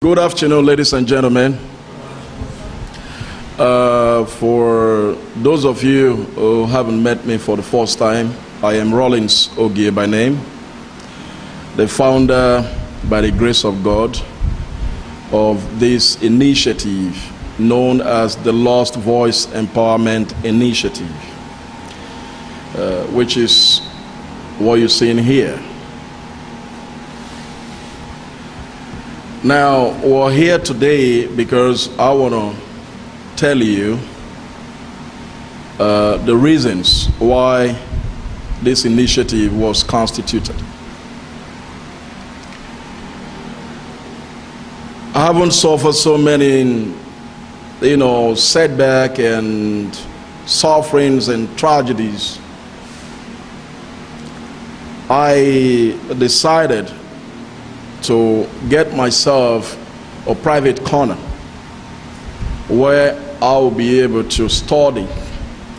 Good afternoon, ladies and gentlemen. For those of you who haven't met me for the first time, I am Rollins Ogie by name, the founder, by the grace of God, of this initiative known as the Lost Voice Empowerment Initiative, which is what you're seeing here. Now, we're here today because I want to tell you the reasons why this initiative was constituted. I haven't suffered so many, setback and sufferings and tragedies. I decided to get myself a private corner where I'll be able to study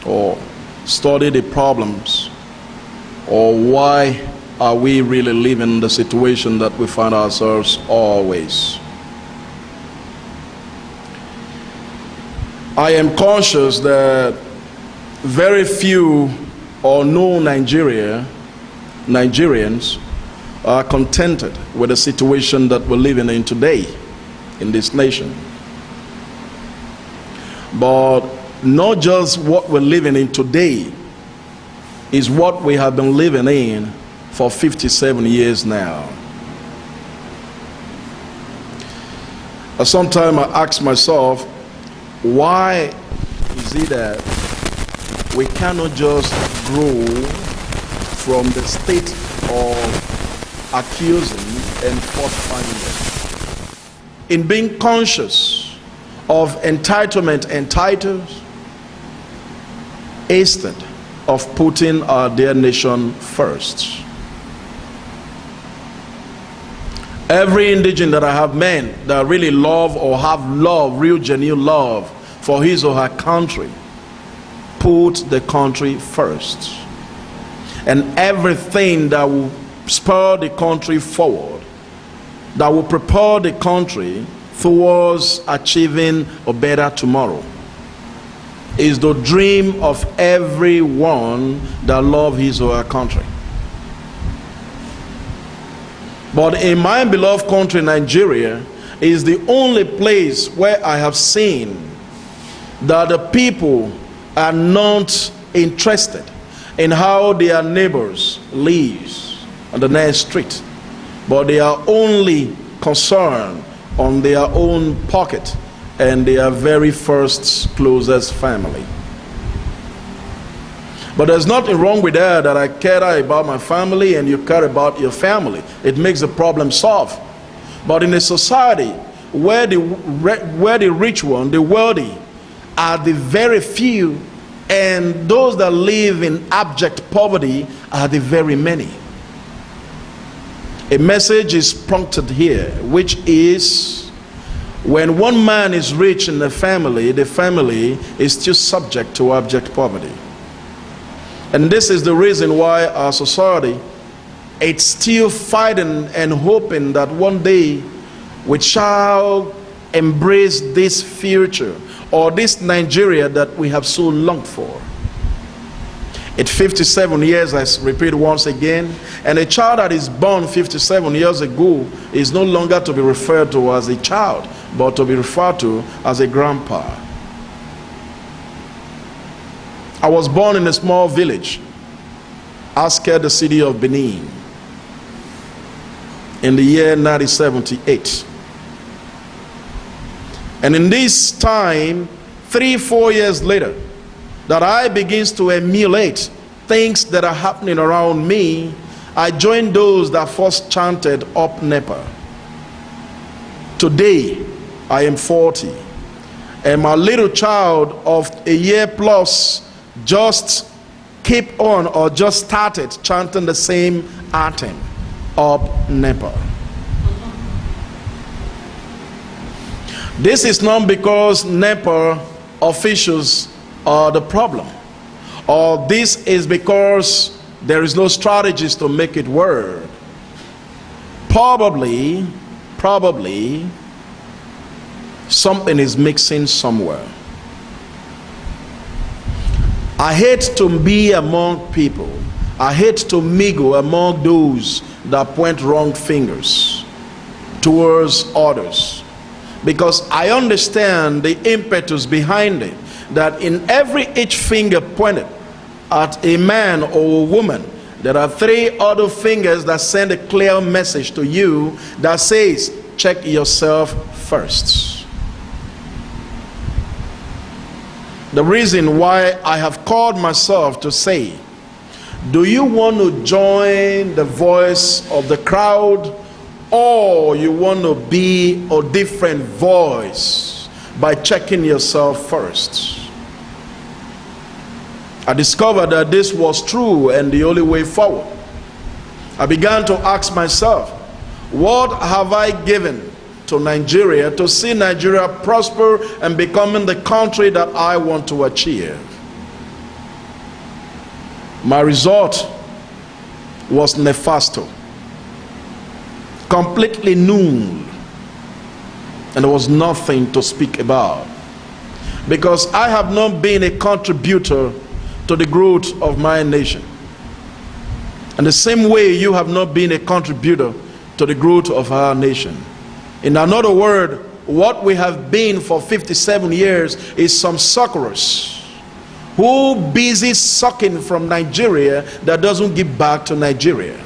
the problems, or why are we really living the situation that we find ourselves always. I am conscious that very few or no Nigerians are contented with the situation that we're living in today in this nation. But not just what we're living in today is what we have been living in for 57 years now. Sometimes I ask myself, why is it that we cannot just grow from the state of accusing and fault-finding, in being conscious of entitlement and titles, instead of putting our dear nation first? Every indigent that I have met that really love or have love, real genuine love for his or her country, put the country first. And everything that will spur the country forward, that will prepare the country towards achieving a better tomorrow, is the dream of everyone that loves his or her country. But in my beloved country, Nigeria, is the only place where I have seen that the people are not interested in how their neighbors live on the next street, but they are only concerned on their own pocket and their very first closest family. But there's nothing wrong with that I care about my family and you care about your family. It makes the problem solved. But in a society where the rich one, the wealthy, are the very few, and those that live in abject poverty are the very many, a message is prompted here, which is, when one man is rich in the family is still subject to abject poverty. And this is the reason why our society, it's still fighting and hoping that one day we shall embrace this future, or this Nigeria that we have so longed for. At 57 years, I repeat once again, and a child that is born 57 years ago is no longer to be referred to as a child, but to be referred to as a grandpa. I was born in a small village, Asker, the city of Benin, in the year 1978. And in this time, 3-4 years later, that I begins to emulate things that are happening around me, I joined those that first chanted up NEPA. Today, I am 40, and my little child of a year plus just keep on or just started chanting the same anthem, up NEPA. This is not because NEPA officials are the problem, or this is because there is no strategies to make it work. Probably Something is mixing somewhere. I hate to be among people. I hate to mingle among those that point wrong fingers towards others, because I understand the impetus behind it, that in every each finger pointed at a man or a woman, there are 3 other fingers that send a clear message to you that says, check yourself first. The reason why I have called myself to say, do you want to join the voice of the crowd, or you want to be a different voice by checking yourself first? I discovered that this was true and the only way forward. I began to ask myself, what have I given to Nigeria to see Nigeria prosper and becoming the country that I want to achieve? My result was nefasto, completely null, and there was nothing to speak about, because I have not been a contributor to the growth of my nation. And the same way you have not been a contributor to the growth of our nation. In another word, what we have been for 57 years is some suckers who busy sucking from Nigeria that doesn't give back to Nigeria.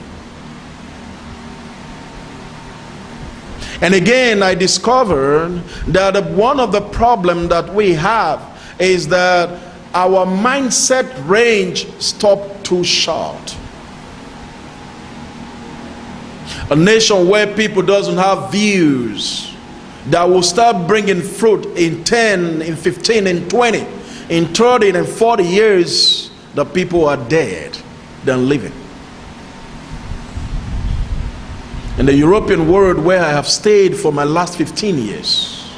And again, I discovered that one of the problems that we have is that our mindset range stopped too short. A nation where people doesn't have views that will start bringing fruit in 10, in 15, in 20, in 30 and 40 years, the people are dead than living. In the European world where I have stayed for my last 15 years,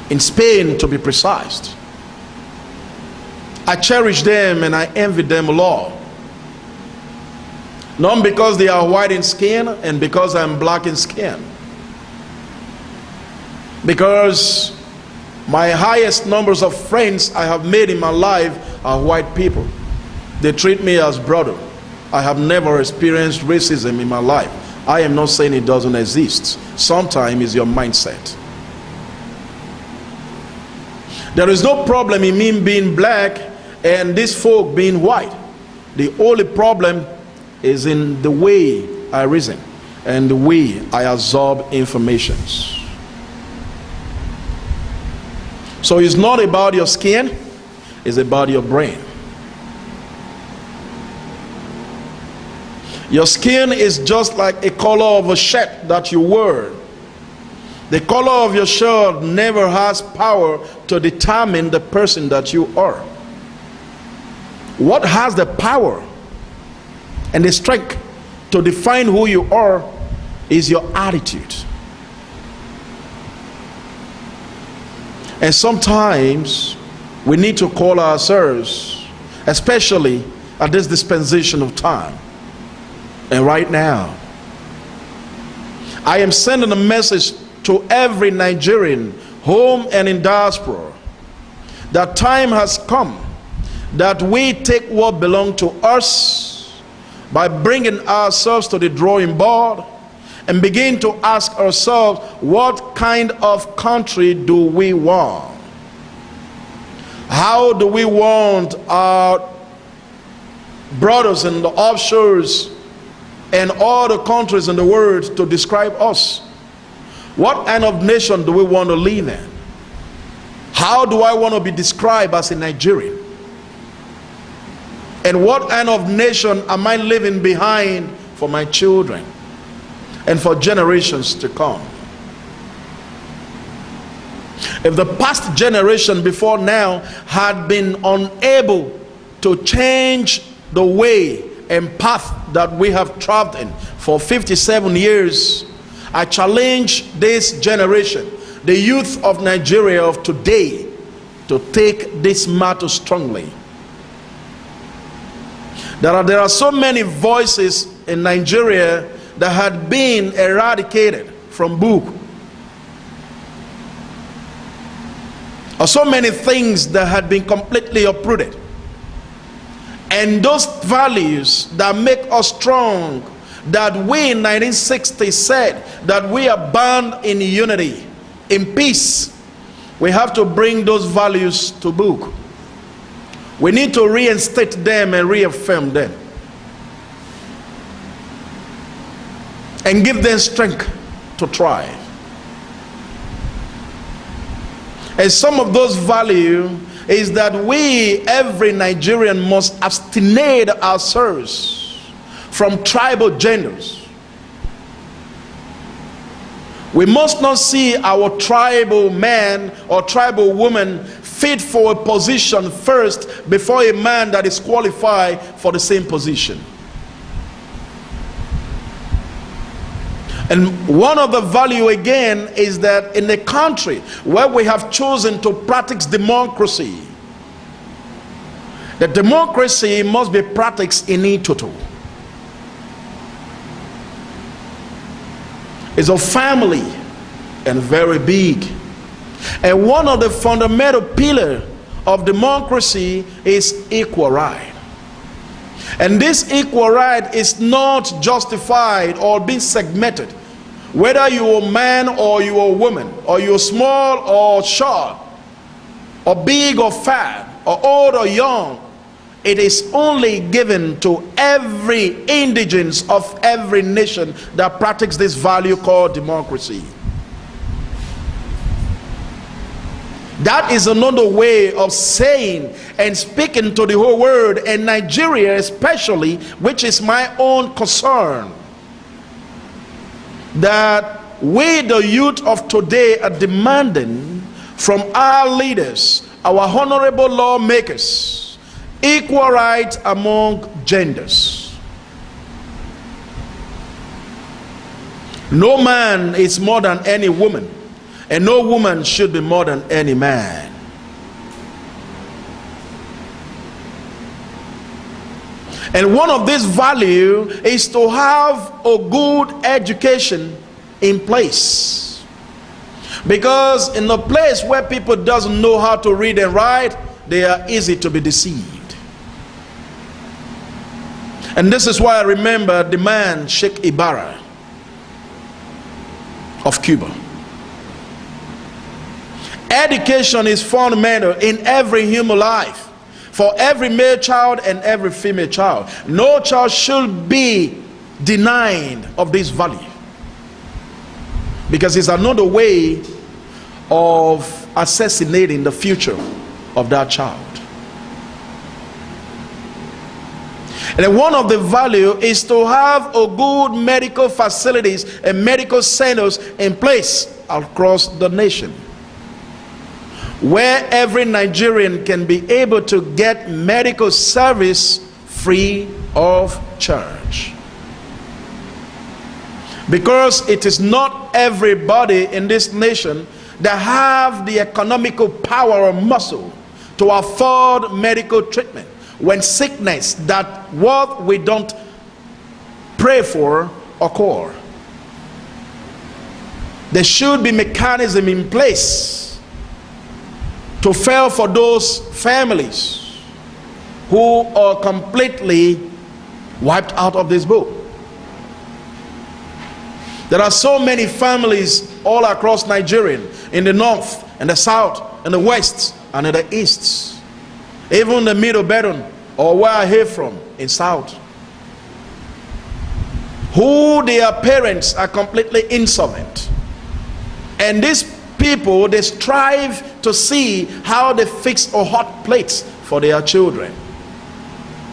in Spain to be precise, I cherish them and I envy them a lot. Not because they are white in skin and because I'm black in skin. Because my highest numbers of friends I have made in my life are white people. They treat me as brother. I have never experienced racism in my life. I am not saying it doesn't exist. Sometimes it's your mindset. There is no problem in me being black and these folk being white. The only problem is in the way I reason and the way I absorb information. So it's not about your skin, it's about your brain. Your skin is just like a color of a shirt that you wear. The color of your shirt never has power to determine the person that you are. What has the power and the strength to define who you are is your attitude. And sometimes we need to call ourselves, especially at this dispensation of time. And right now, I am sending a message to every Nigerian, home and in diaspora, that time has come that we take what belongs to us by bringing ourselves to the drawing board and begin to ask ourselves, what kind of country do we want? How do we want our brothers in the offshores and all the countries in the world to describe us? What kind of nation do we want to live in? How do I want to be described as a Nigerian? And what kind of nation am I leaving behind for my children and for generations to come? If the past generation before now had been unable to change the way and path that we have traveled in for 57 years, I challenge this generation, the youth of Nigeria of today, to take this matter strongly. There are so many voices in Nigeria that had been eradicated from book. or so many things that had been completely uprooted. And those values that make us strong, that we in 1960 said that we are bound in unity, in peace, we have to bring those values to book. We need to reinstate them and reaffirm them, and give them strength to thrive. And some of those values is that we, every Nigerian, must abstinate ourselves from tribal genders. We must not see our tribal man or tribal woman fit for a position first before a man that is qualified for the same position. And one of the value again is that in a country where we have chosen to practice democracy, the democracy must be practiced in total. It's a family and very big. And one of the fundamental pillars of democracy is equal right. And this equal right is not justified or being segmented. Whether you're a man or you're a woman, or you're small or short, or big or fat, or old or young, it is only given to every indigence of every nation that practices this value called democracy. That is another way of saying and speaking to the whole world, and Nigeria especially, which is my own concern, that we, the youth of today, are demanding from our leaders, our honorable lawmakers, equal rights among genders. No man is more than any woman, and no woman should be more than any man. And one of these values is to have a good education in place. Because in a place where people doesn't know how to read and write, they are easy to be deceived. And this is why I remember the man Sheikh Ibarra of Cuba. Education is fundamental in every human life, for every male child and every female child. No child should be denied of this value, because it's another way of assassinating the future of that child. And one of the value is to have a good medical facilities and medical centers in place across the nation, where every Nigerian can be able to get medical service free of charge. Because it is not everybody in this nation that have the economical power or muscle to afford medical treatment when sickness that what we don't pray for occur. There should be mechanism in place to fail for those families who are completely wiped out of this book. There are so many families all across Nigeria, in the north, and the south, and the west, and in the east, even the middle belt, or where I hail from, in south, who their parents are completely insolvent. And these people, they strive to see how they fix a hot plate for their children.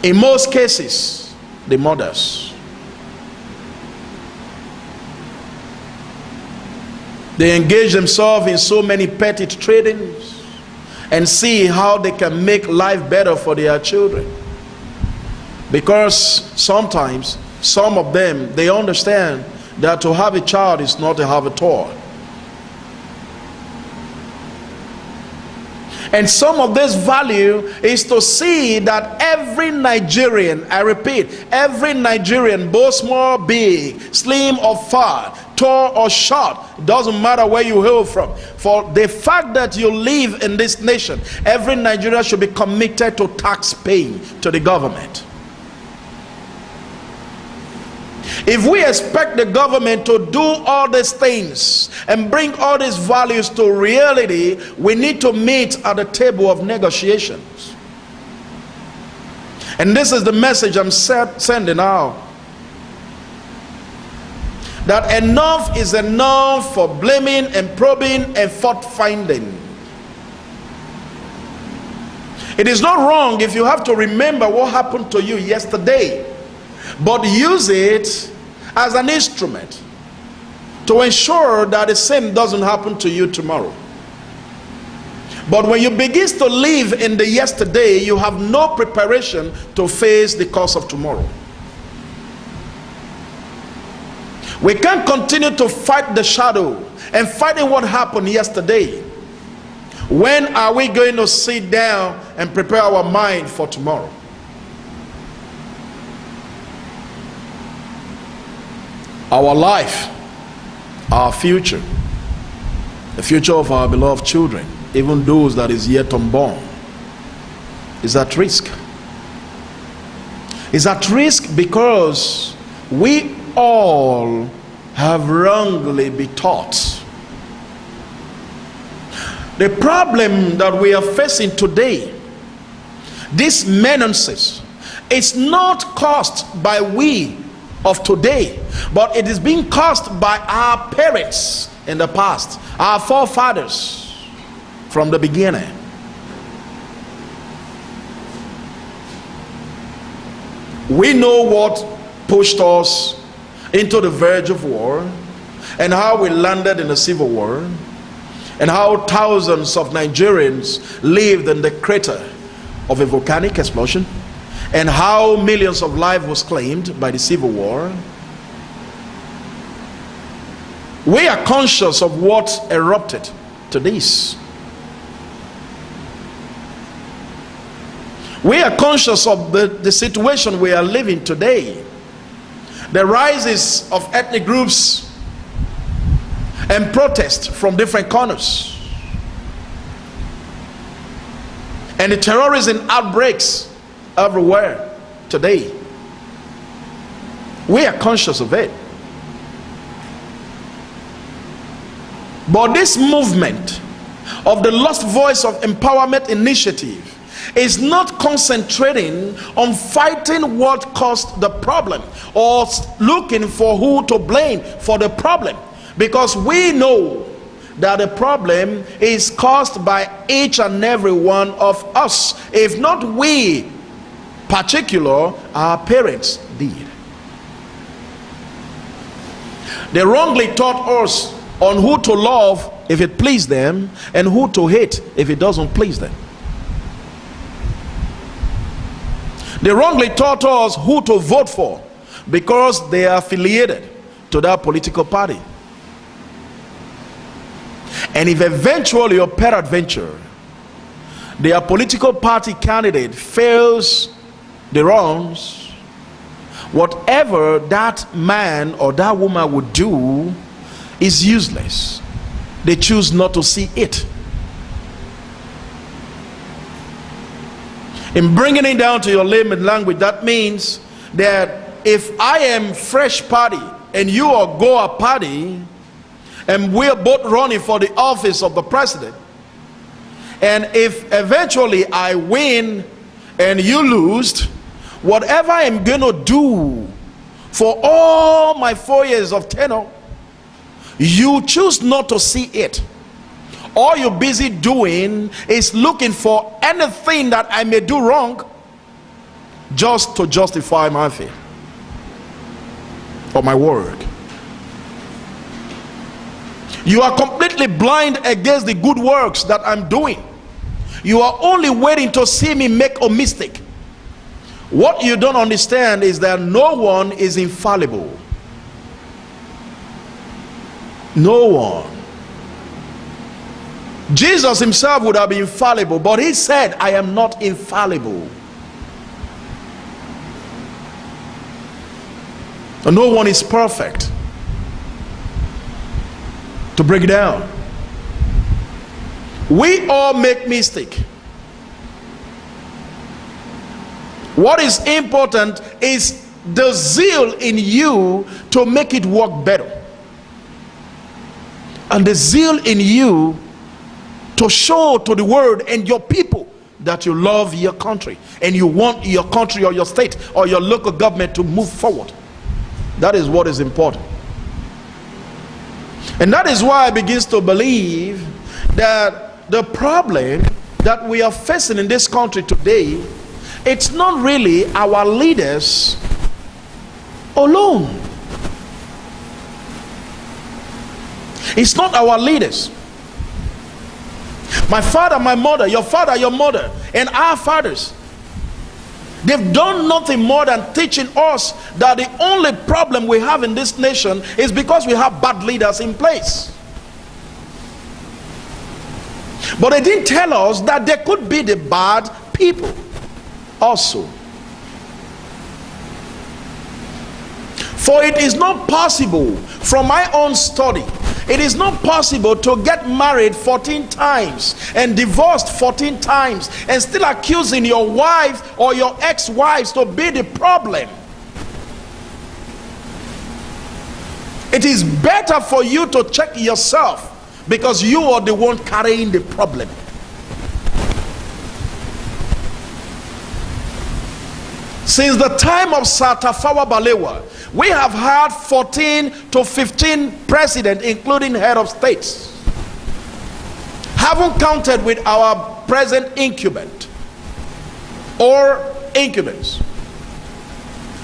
In most cases, the mothers. They engage themselves in so many petty tradings and see how they can make life better for their children. Because sometimes, some of them, they understand that to have a child is not to have a toy. And some of this value is to see that every Nigerian, I repeat, every Nigerian, both small, big, slim or fat, tall or short, it doesn't matter where you hail from. For the fact that you live in this nation, every Nigerian should be committed to tax paying to the government. If we expect the government to do all these things and bring all these values to reality, we need to meet at the table of negotiations. And this is the message I'm sending out. That enough is enough for blaming and probing and fault finding. It is not wrong if you have to remember what happened to you yesterday, but use it as an instrument to ensure that the same doesn't happen to you tomorrow. But when you begin to live in the yesterday, you have no preparation to face the course of tomorrow. We can't continue to fight the shadow and fighting what happened yesterday. When are we going to sit down and prepare our mind for tomorrow? Our life, our future, the future of our beloved children, even those that is yet unborn, is at risk. Is at risk because we all have wrongly been taught. The problem that we are facing today, this menaces, is not caused by we of today, but it is being caused by our parents in the past, our forefathers from the beginning. We know what pushed us into the verge of war, and how we landed in the civil war, and how thousands of Nigerians lived in the crater of a volcanic explosion, and how millions of lives was claimed by the civil war. We are conscious of what erupted to this. We are conscious of the situation we are living today. The rises of ethnic groups and protest from different corners, and the terrorism outbreaks everywhere today. We are conscious of it. But this movement of the Lost Voice of Empowerment Initiative is not concentrating on fighting what caused the problem or looking for who to blame for the problem, because we know that the problem is caused by each and every one of us. If not we particular, our parents did. They wrongly taught us on who to love if it pleased them and who to hate if it doesn't please them. They wrongly taught us who to vote for because they are affiliated to that political party. And if eventually or peradventure their political party candidate fails the wrongs, whatever that man or that woman would do is useless. They choose not to see it. In bringing it down to your layman language, that means that if I am fresh party and you are Goa party, and we're both running for the office of the president, and if eventually I win and you lose, whatever I'm going to do for all my 4 years of tenure, you choose not to see it. All you're busy doing is looking for anything that I may do wrong just to justify my faith or my word. You are completely blind against the good works that I'm doing. You are only waiting to see me make a mistake. What you don't understand is that no one is infallible. No one. Jesus himself would have been infallible, but he said, I am not infallible. And no one is perfect. to break it down. We all make mistakes. What is important is the zeal in you to make it work better, and the zeal in you to show to the world and your people that you love your country and you want your country or your state or your local government to move forward. That is what is important. And that is why I begin to believe that the problem that we are facing in this country today, it's not really our leaders alone. It's not our leaders. My father, my mother, your father, your mother, and our fathers, they've done nothing more than teaching us that the only problem we have in this nation is because we have bad leaders in place. But they didn't tell us that there could be the bad people also. For it is not possible, from my own study, it is not possible to get married 14 times and divorced 14 times and still accusing your wife or your ex-wives to be the problem. It is better for you to check yourself, because you are the one carrying the problem. Since the time of Sir Tafawa Balewa, we have had 14 to 15 presidents, including head of states. Haven't counted with our present incumbent or incumbents.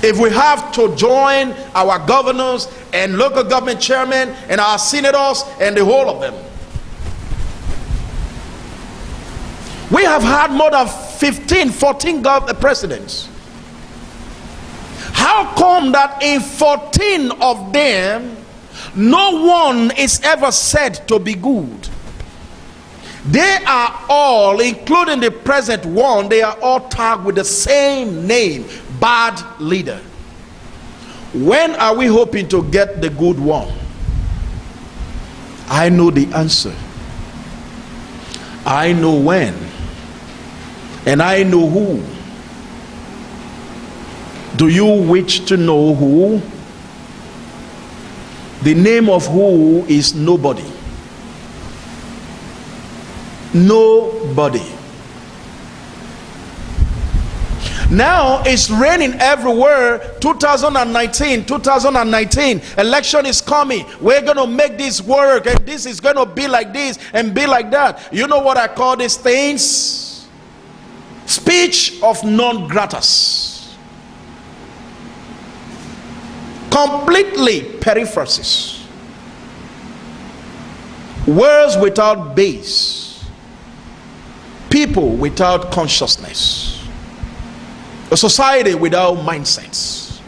If we have to join our governors and local government chairmen and our senators and the whole of them, we have had more than 14 presidents. How come that in 14 of them, no one is ever said to be good? They are all, including the present one, they are all tagged with the same name: bad leader. When are we hoping to get the good one? I know the answer. I know when, and I know who. Do you wish to know who? The name of who is nobody. Nobody. Now it's raining everywhere. 2019, election is coming. We're going to make this work, and this is going to be like this and be like that. You know what I call these things? Speech of non gratis. Completely periphrases. Words without base. People without consciousness. A society without mindsets.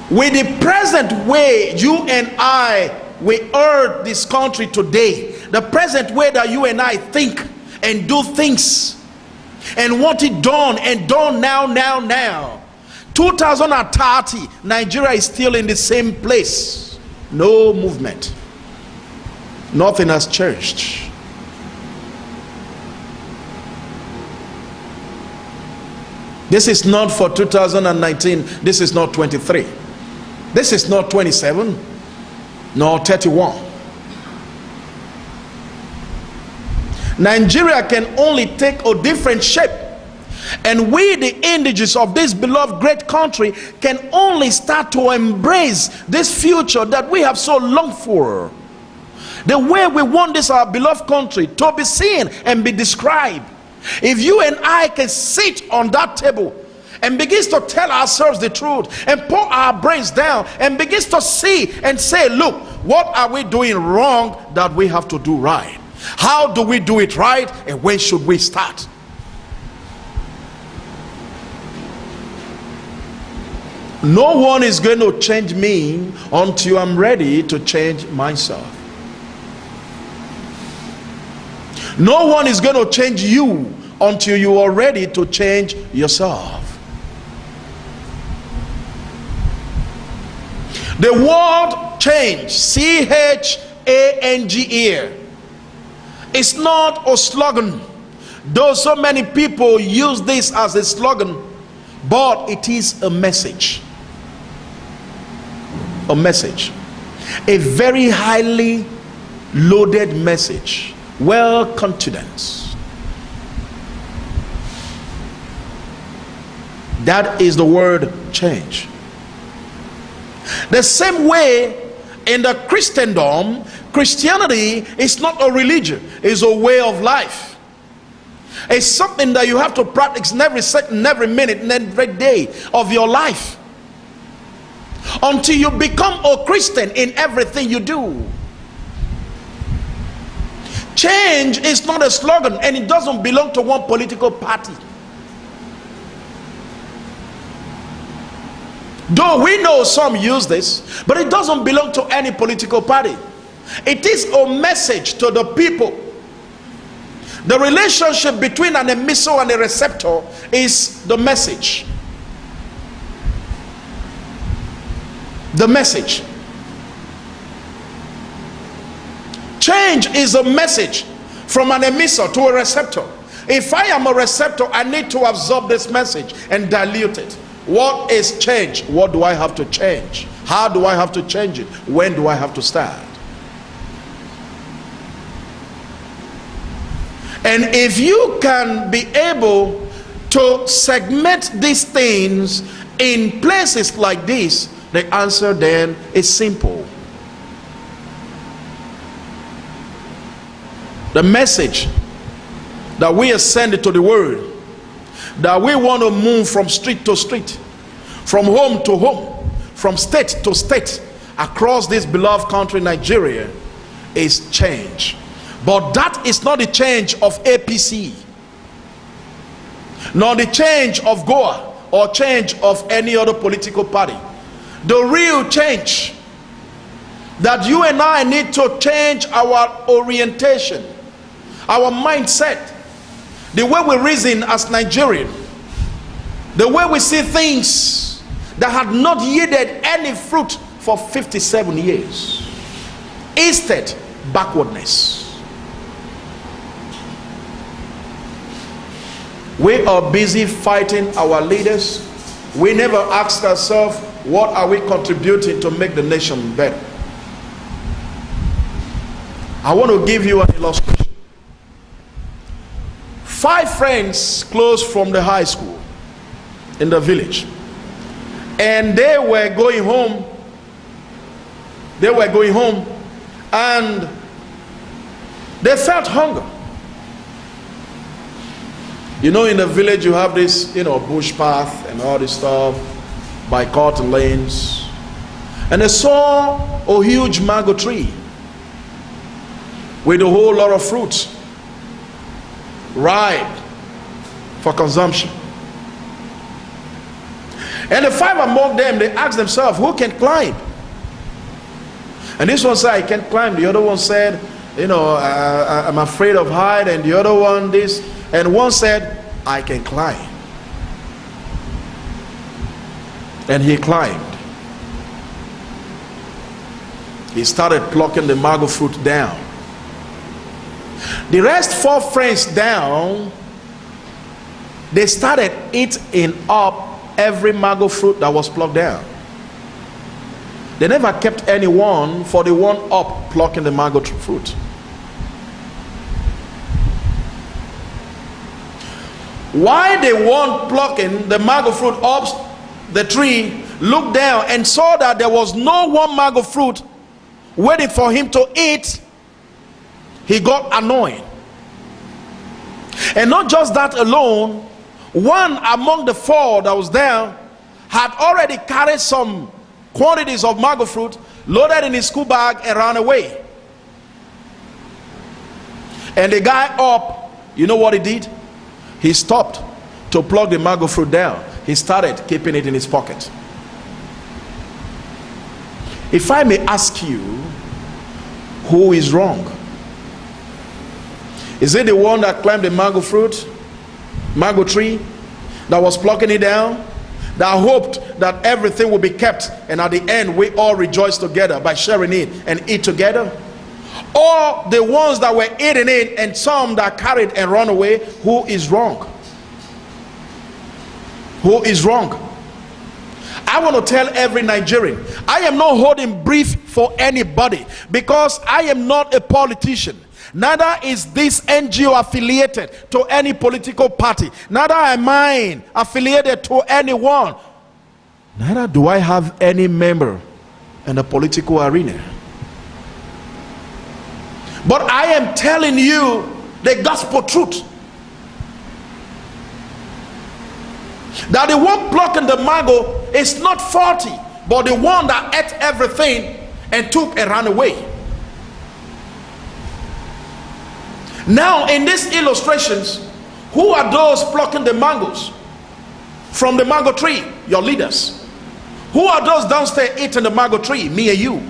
With the present way you and I, we earn this country today, the present way that you and I think and do things and want it done and done now, 2030, Nigeria is still in the same place. No movement. Nothing has changed. This is not for 2019. This is not 23. This is not 27 nor 31. Nigeria can only take a different shape, and we, the indigenous of this beloved great country, can only start to embrace this future that we have so longed for. The way we want this our beloved country to be seen and be described. If you and I can sit on that table and begins to tell ourselves the truth and pour our brains down and begins to see and say, look, what are we doing wrong that we have to do right? How do we do it right, and when should we start? No one is going to change me until I'm ready to change myself. No one is going to change you until you are ready to change yourself. The word change, C-H-A-N-G-E, is not a slogan, though so many people use this as a slogan, but it is a message. A message. A very highly loaded message. Well content. That is the word change. The same way in the Christendom, Christianity is not a religion, it's a way of life. It's something that you have to practice in every second, every minute, and every day of your life, until you become a Christian in everything you do. Change is not a slogan, and it doesn't belong to one political party. Though we know some use this, but it doesn't belong to any political party. It is a message to the people. The relationship between an emissor and a receptor is the message. The message. Change is a message from an emissor to a receptor. If I am a receptor, I need to absorb this message and dilute it. What is change? What do I have to change? How do I have to change it? When do I have to start? And if you can be able to segment these things in places like this, the answer then is simple. The message that we are sending to the world, that we want to move from street to street, from home to home, from state to state, across this beloved country Nigeria, is change. But that is not the change of APC, nor the change of Goa, or change of any other political party. The real change that you and I need to change our orientation, our mindset, the way we reason as Nigerian, the way we see things that had not yielded any fruit for 57 years. Instead, backwardness. We are busy fighting our leaders. We never ask ourselves, what are we contributing to make the nation better? I want to give you an illustration. 5 friends close from the high school in the village, and they were going home and they felt hunger. You know, in the village you have this, bush path and all this stuff by cotton lanes, and they saw a huge mango tree with a whole lot of fruits ripe for consumption. And the 5 among them, they asked themselves, who can climb? And this one said, I can't climb. The other one said, I'm afraid of height. And the other one this. And one said, I can climb. And he climbed. He started plucking the mango fruit down. The rest 4 friends down, they started eating up every mango fruit that was plucked down. They never kept anyone for the one up plucking the mango fruit. Why the one plucking the mango fruit up the tree looked down and saw that there was no one mango fruit waiting for him to eat, he got annoyed. And not just that alone, one among the 4 that was there had already carried some quantities of mango fruit, loaded in his school bag, and ran away. And the guy up, you know what he did? He stopped to pluck the mango fruit down. He started keeping it in his pocket. If I may ask you, who is wrong? Is it the one that climbed the mango tree, that was plucking it down, that hoped that everything will be kept, and at the end we all rejoice together by sharing it and eat together? Or the ones that were eating it and some that carried and run away? Who is wrong? Who is wrong? I want to tell every Nigerian, I am not holding brief for anybody, because I am not a politician. Neither is this NGO affiliated to any political party. Neither am I affiliated to anyone. Neither do I have any member in the political arena. But I am telling you the gospel truth. That the one plucking the mango is not 40, but the one that ate everything and took and ran away. Now, in these illustrations, who are those plucking the mangoes from the mango tree? Your leaders. Who are those downstairs eating the mango tree? Me and you.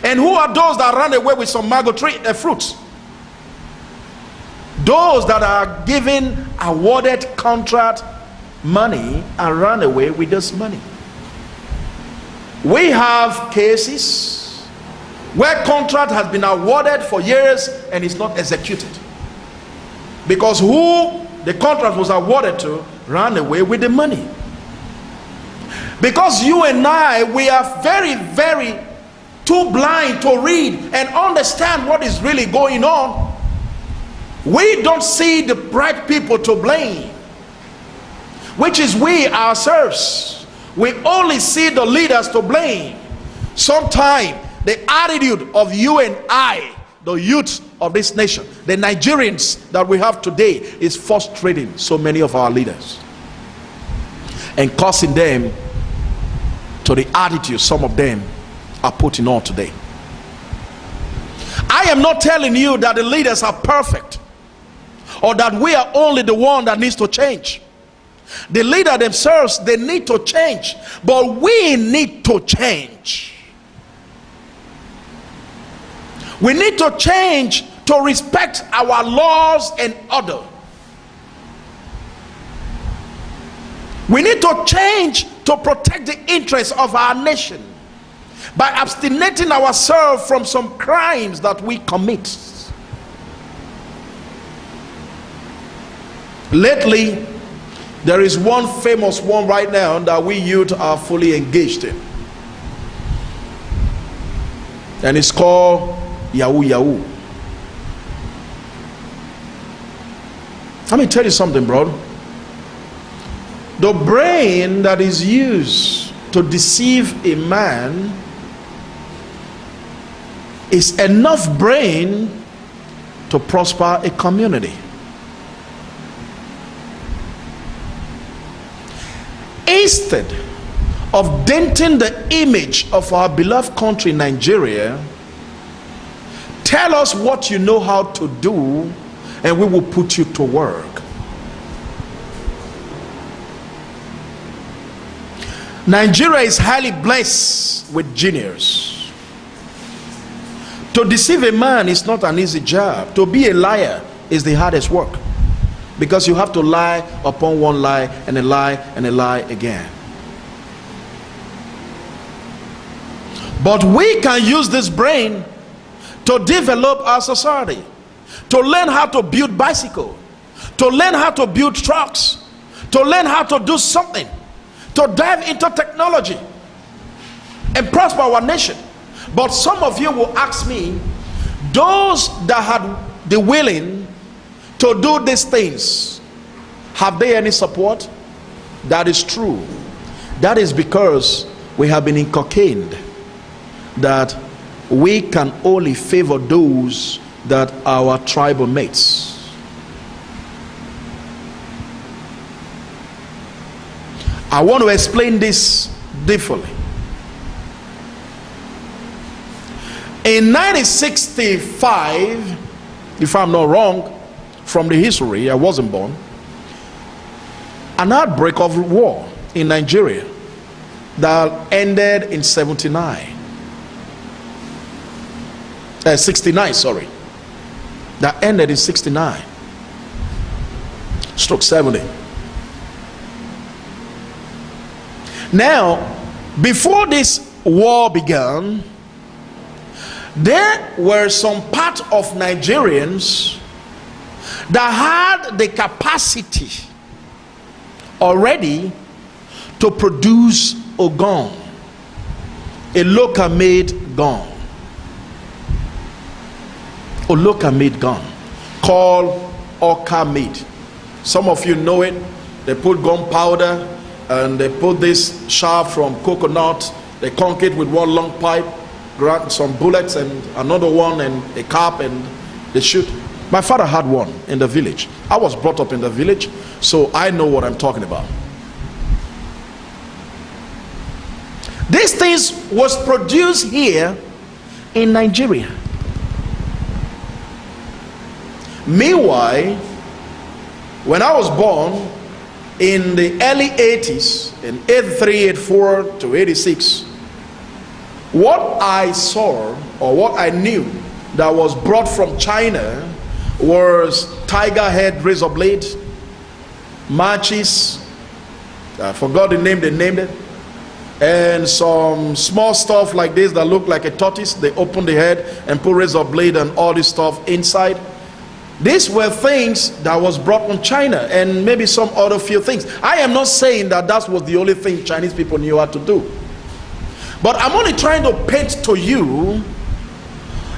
And who are those that ran away with some mango tree fruits? Those that are given awarded contract money and run away with this money. We have cases where contract has been awarded for years and is not executed, because who the contract was awarded to ran away with the money. Because you and I, we are very, very too blind to read and understand what is really going on. We don't see the right people to blame, which is we ourselves. We only see the leaders to blame. Sometimes the attitude of you and I, the youth of this nation, the Nigerians that we have today, is frustrating so many of our leaders and causing them to the attitude some of them are putting on today. I am not telling you that the leaders are perfect or that we are only the one that needs to change. The leader themselves, they need to change, but we need to change. We need to change to respect our laws and order. We need to change to protect the interests of our nation by abstaining ourselves from some crimes that we commit. Lately, there is one famous one right now that we youth are fully engaged in, and it's called Yahoo Yahoo. Let me tell you something, bro. The brain that is used to deceive a man is enough brain to prosper a community. Instead of denting the image of our beloved country, Nigeria, tell us what you know how to do and we will put you to work. Nigeria is highly blessed with genius. To deceive a man is not an easy job. To be a liar is the hardest work, because you have to lie upon one lie and a lie and a lie again. But we can use this brain to develop our society, to learn how to build bicycles, to learn how to build trucks, to learn how to do something, to dive into technology and prosper our nation. But some of you will ask me, those that had the willing to do these things, have they any support? That is true. That is because we have been inculcated that we can only favor those that are our tribal mates. I want to explain this differently. In 1965, if I'm not wrong, from the history, I wasn't born, an outbreak of war in Nigeria that ended in 69, sorry. That ended in 69. Stroke 70. Now, Before this war began, there were some part of Nigerians that had the capacity already to produce a gun, a local made gun, called Oka made. Some of you know it. They put gunpowder and they put this shaft from coconut. They conk it with one long pipe, grant some bullets and another one and a cap, and they shoot. My father had one in the village. I was brought up in the village, so I know what I'm talking about. These things was produced here in Nigeria. Meanwhile, when I was born in the early 80s, in 83, 84 to 86, what I saw or what I knew that was brought from China was tiger head razor blade, matches, I forgot the name they named it, and some small stuff like this that looked like a tortoise. They opened the head and put razor blade and all this stuff inside. These were things that was brought from China, and maybe some other few things. I am not saying that that was the only thing Chinese people knew how to do, but I'm only trying to paint to you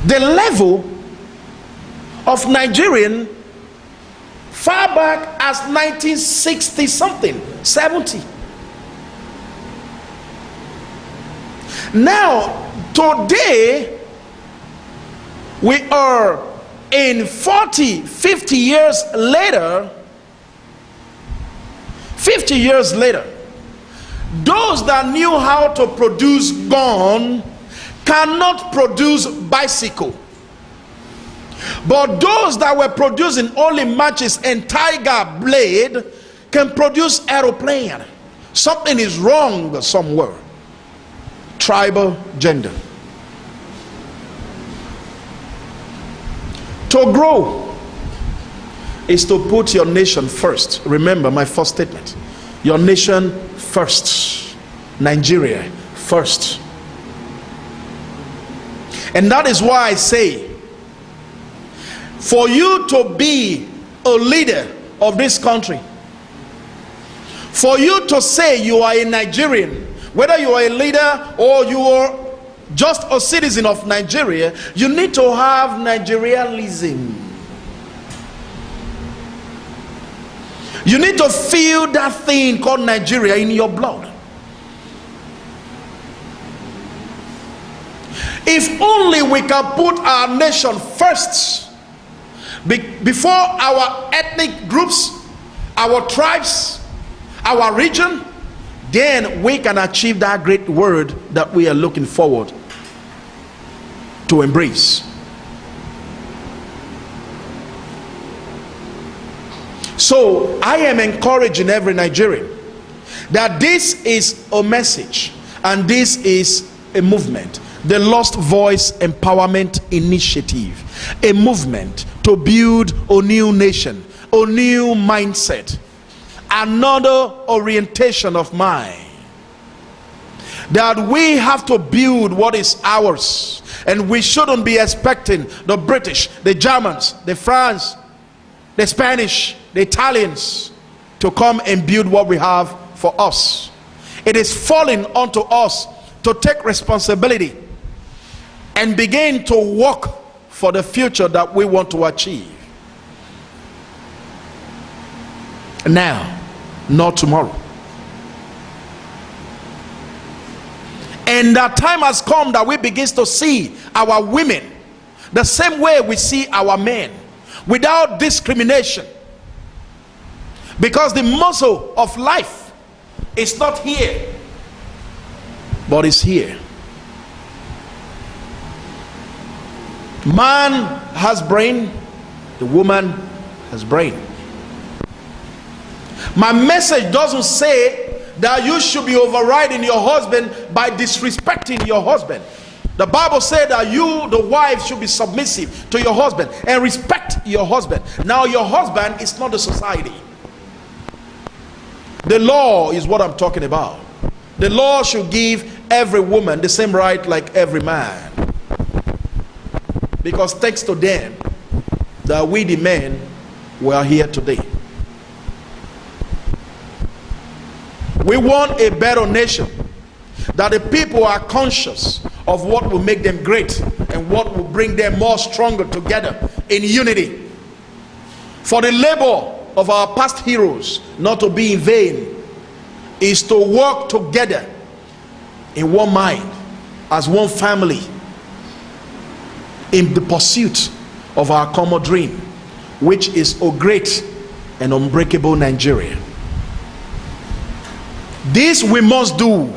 the level of Nigerian far back as 1960 something, 70. Now today we are in 40, 50 years later, 50 years later, those that knew how to produce gun cannot produce bicycle. But those that were producing only matches and tiger blade can produce aeroplane. Something is wrong somewhere. Tribal gender. To grow is to put your nation first. Remember my first statement. Your nation first. Nigeria first. And that is why I say, for you to be a leader of this country, for you to say you are a Nigerian, whether you are a leader or you are just a citizen of Nigeria, you need to have Nigerianism. You need to feel that thing called Nigeria in your blood. If only we can put our nation first before our ethnic groups, our tribes, our region, then we can achieve that great word that we are looking forward to embrace. So I am encouraging every Nigerian that this is a message and this is a movement, the Lost Voice Empowerment Initiative, a movement to build a new nation, a new mindset, another orientation of mind, that we have to build what is ours, and we shouldn't be expecting the British, the Germans, the France, the Spanish, the Italians to come and build what we have for us. It is falling onto us to take responsibility and begin to work for the future that we want to achieve now, not tomorrow. And that time has come that we begin to see our women the same way we see our men, without discrimination, because the muscle of life is not here but is here. Man has brain, the woman has brain. My message doesn't say that you should be overriding your husband by disrespecting your husband. The Bible said that you, the wife, should be submissive to your husband and respect your husband. Now your husband is not the society. The law is what I'm talking about. The law should give every woman the same right like every man. Because thanks to them that we the men were here today. We want a better nation, that the people are conscious of what will make them great and what will bring them more stronger together in unity. For the labor of our past heroes not to be in vain is to work together in one mind, as one family, in the pursuit of our common dream, which is a great and unbreakable Nigeria. This we must do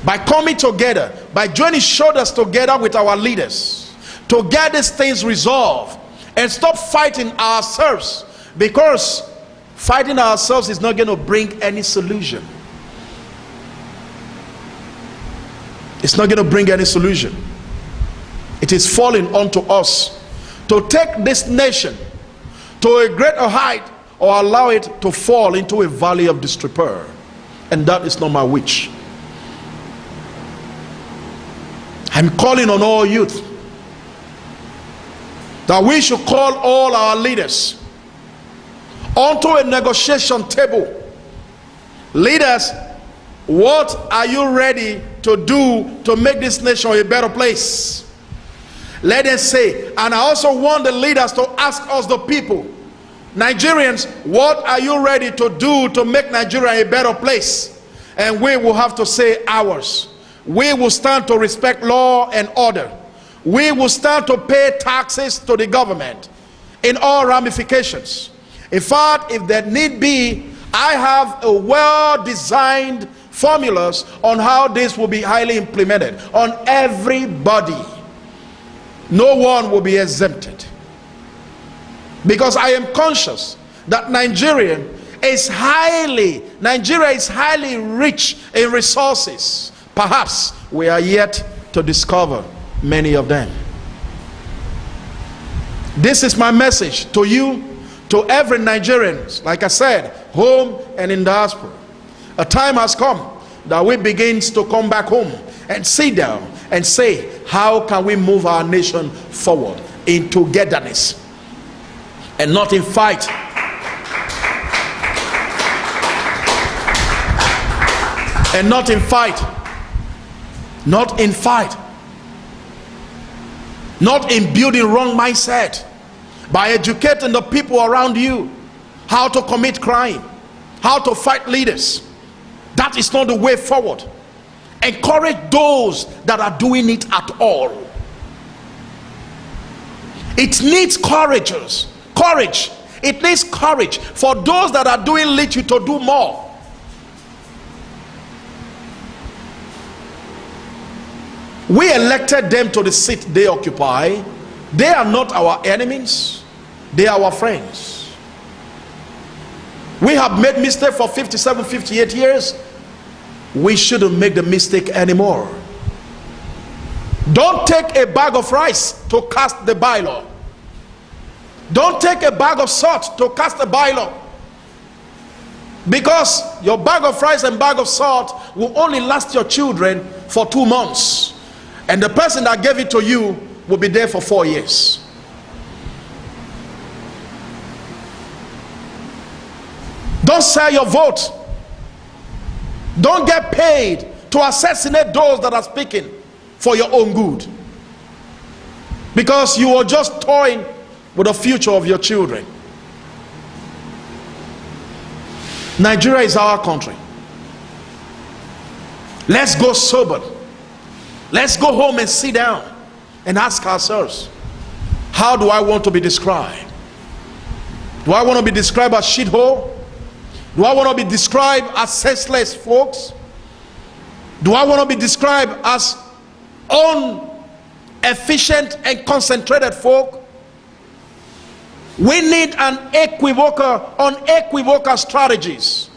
by coming together, by joining shoulders together with our leaders to get these things resolved and stop fighting ourselves, because fighting ourselves is not going to bring any solution. It's not going to bring any solution. It is falling onto us to take this nation to a greater height or allow it to fall into a valley of disrepair. And that is not my wish. I'm calling on all youth that we should call all our leaders onto a negotiation table. Leaders, what are you ready to do to make this nation a better place? Let them say. And I also want the leaders to ask us, the people, Nigerians, what are you ready to do to make Nigeria a better place? And we will have to say ours. We will stand to respect law and order. We will stand to pay taxes to the government in all ramifications. In fact, if there need be, I have a well-designed formulas on how this will be highly implemented on everybody. No one will be exempted, because I am conscious that Nigeria is highly rich in resources. Perhaps we are yet to discover many of them. This is my message to you, to every Nigerian, like I said, home and in diaspora. A time has come that we begin to come back home and sit down and say, how can we move our nation forward in togetherness and not in fight? And not in fight. Not in fight. Not in building wrong mindset. By educating the people around you how to commit crime, how to fight leaders. That is not the way forward. Encourage those that are doing it at all. It needs courage. It needs courage for those that are doing little to do more. We elected them to the seat they occupy. They are not our enemies. They are our friends. We have made mistakes for 57, 58 years. We shouldn't make the mistake anymore. Don't take a bag of rice to cast the bylaw. Don't take a bag of salt to cast the bylaw. Because your bag of rice and bag of salt will only last your children for 2 months. And the person that gave it to you will be there for 4 years. Don't sell your vote. Don't get paid to assassinate those that are speaking for your own good, because you are just toying with the future of your children. Nigeria is our country. Let's go sober. Let's go home and sit down and ask ourselves, how do I want to be described? Do I want to be described as shithole? Do I want to be described as senseless folks? Do I want to be described as inefficient and concentrated folk? We need unequivocal strategies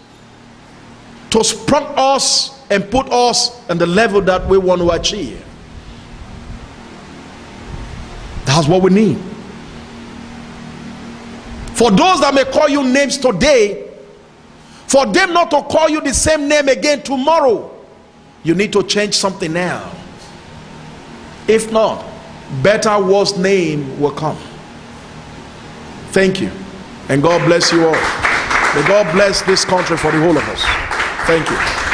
to sprung us and put us on the level that we want to achieve. That's what we need. For those that may call you names today, For them not to call you the same name again tomorrow, you need to change something now. If not, better, worse name will come. Thank you. And God bless you all. May God bless this country for the whole of us. Thank you.